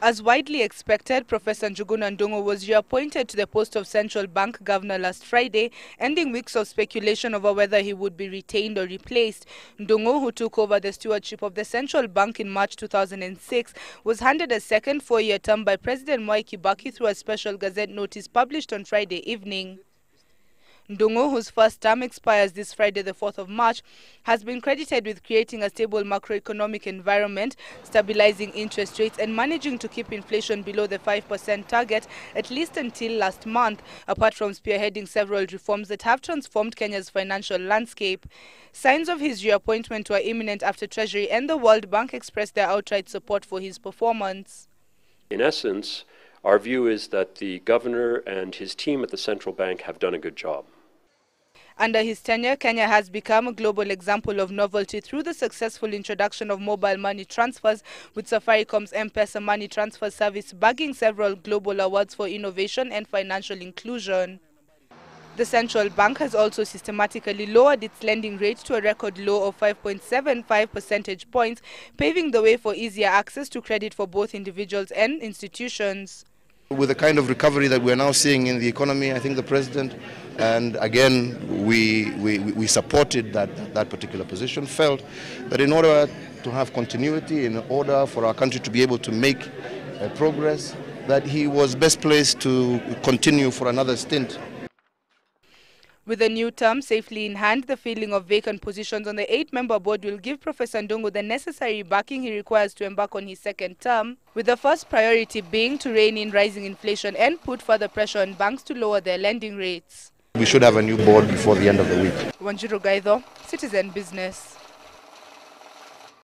As widely expected, Professor Njuguna Ndung'u was reappointed to the post of central bank governor last Friday, ending weeks of speculation over whether he would be retained or replaced. Ndung'u, who took over the stewardship of the central bank in March 2006, was handed a second four-year term by President Mwai Kibaki through a special gazette notice published on Friday evening. Ndung'u, whose first term expires this Friday, the 4th of March, has been credited with creating a stable macroeconomic environment, stabilizing interest rates and managing to keep inflation below the 5% target, at least until last month, apart from spearheading several reforms that have transformed Kenya's financial landscape. Signs of his reappointment were imminent after Treasury and the World Bank expressed their outright support for his performance. In essence, our view is that the governor and his team at the central bank have done a good job. Under his tenure, Kenya has become a global example of novelty through the successful introduction of mobile money transfers, with Safaricom's M-Pesa money transfer service bagging several global awards for innovation and financial inclusion. The central bank has also systematically lowered its lending rate to a record low of 5.75 percentage points, paving the way for easier access to credit for both individuals and institutions. With the kind of recovery that we're now seeing in the economy, I think the President, and again we supported that particular position, felt that in order to have continuity, in order for our country to be able to make progress, that he was best placed to continue for another stint. With the new term safely in hand, the filling of vacant positions on the 8-member board will give Professor Ndung'u the necessary backing he requires to embark on his second term, with the first priority being to rein in rising inflation and put further pressure on banks to lower their lending rates. We should have a new board before the end of the week. Wanjiru Gaidho, Citizen Business.